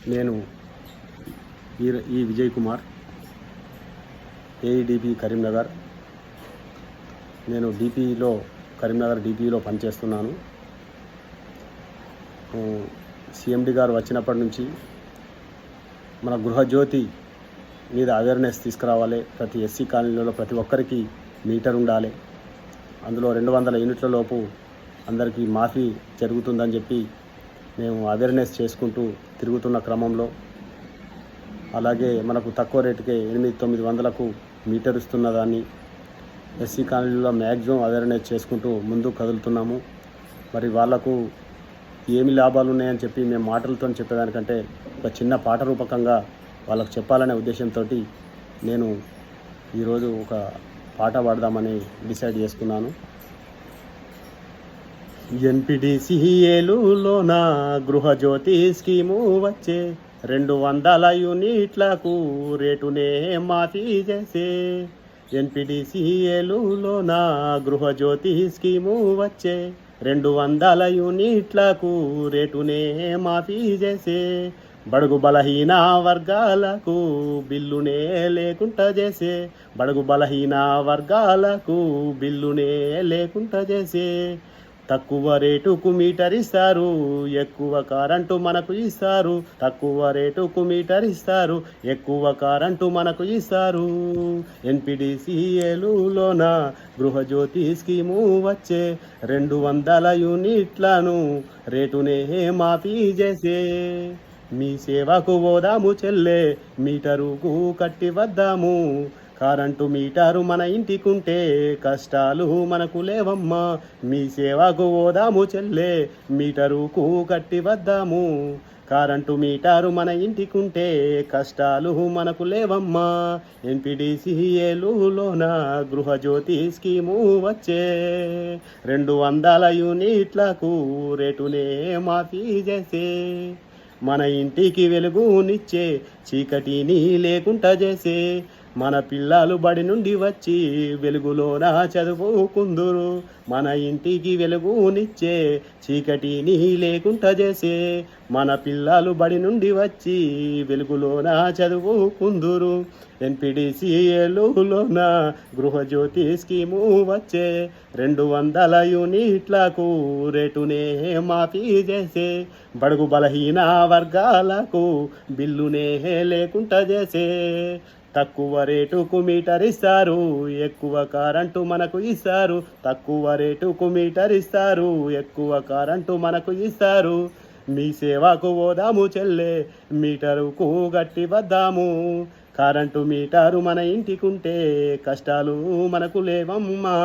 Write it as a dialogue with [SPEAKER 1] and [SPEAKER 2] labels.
[SPEAKER 1] నేను ఈ విజయ్ కుమార్, ఏఈడిపి కరీంనగర్. నేను కరీంనగర్ డిపిలో పనిచేస్తున్నాను. సిఎండి గారు వచ్చినప్పటి నుంచి మన గృహజ్యోతి మీద అవేర్నెస్ తీసుకురావాలి. ప్రతి ఎస్సీ కాలనీలో ప్రతి ఒక్కరికి మీటర్ ఉండాలి. అందులో 200 యూనిట్ల లోపు అందరికీ మాఫీ జరుగుతుందని చెప్పి మేము అవేర్నెస్ చేసుకుంటూ తిరుగుతున్న క్రమంలో, అలాగే మనకు తక్కువ రేటుకే 800-900కు మీటర్ ఇస్తున్నదాన్ని ఎస్సీ కాలనీలో మ్యాక్సిమం అవేర్నెస్ చేసుకుంటూ ముందుకు కదులుతున్నాము. మరి వాళ్లకు ఏమి లాభాలు ఉన్నాయని చెప్పి మేము మాటలతో చెప్పేదానికంటే ఒక చిన్న పాట రూపకంగా వాళ్ళకు చెప్పాలనే ఉద్దేశంతో నేను ఈరోజు ఒక పాట పాడదామని డిసైడ్ చేసుకున్నాను. ఎన్పిడిసిఏలులోన గృహజ్యోతి స్కీము వచ్చే 200 యూనిట్లకు రేటునే మాఫీ చేసే. ఎన్పిడిసిఏలులోన గృహజ్యోతి స్కీము వచ్చే 200 యూనిట్లకు రేటునే మాఫీ చేసే. బడుగు బలహీన వర్గాలకు బిల్లునే లేకుండా చేసే. బడుగు బలహీన వర్గాలకు బిల్లునే లేకుండా చేసే. తక్కువ రేటుకు మీటర్ ఇస్తారు, ఎక్కువ కరెంటు మనకు ఇస్తారు. తక్కువ రేటుకు మీటర్ ఇస్తారు, ఎక్కువ కరెంటు మనకు ఇస్తారు. ఎన్పిడిసిఏలులోన గృహజ్యోతి స్కీము వచ్చే 200 యూనిట్లను రేటునే మాఫీ చేసే. మీ సేవకు పోదాము చెల్లే, మీటరుకు కట్టి వద్దాము. కరెంటు మీటరు మన ఇంటికుంటే కష్టాలు మనకు లేవమ్మా. మీ సేవకు పోదాము చెల్లే, మీటరుకు కట్టి వద్దాము. కరెంటు మీటరు మన ఇంటికుంటే కష్టాలు మనకు లేవమ్మా. ఎన్పిడిసిఏలులోన గృహజ్యోతి స్కీము వచ్చే 200 యూనిట్లకు రేటునే మాఫీ చేసే. మన ఇంటికి వెలుగునిచ్చే, చీకటిని లేకుండా చేసే. మన పిల్లలు బడి నుండి వచ్చి వెలుగులోన చదువుకుందురు. మన ఇంటికి వెలుగునిచ్చే, చీకటిని లేకుండా చేసే. మన పిల్లలు బడి నుండి వచ్చి వెలుగులోన చదువుకుందురు. ఎన్పిడిసిఏలులోన గృహజ్యోతి స్కీము వచ్చే 200 యూనిట్లకు రేటునే మాఫీ చేసే. బడుగు బలహీన వర్గాలకు బిల్లునే లేకుండా చేసే. తక్కువ రేటుకు మీటర్ ఇస్తారు, ఎక్కువ కరెంటు మనకు ఇస్తారు. తక్కువ రేటుకు మీటర్ ఇస్తారు, ఎక్కువ కరెంటు మనకు ఇస్తారు. మీ సేవకు పోదాము చెల్లే, మీటరుకు గట్టి వద్దాము. కరెంటు మీటరు మన ఇంటికుంటే కష్టాలు మనకు లేవమ్మా.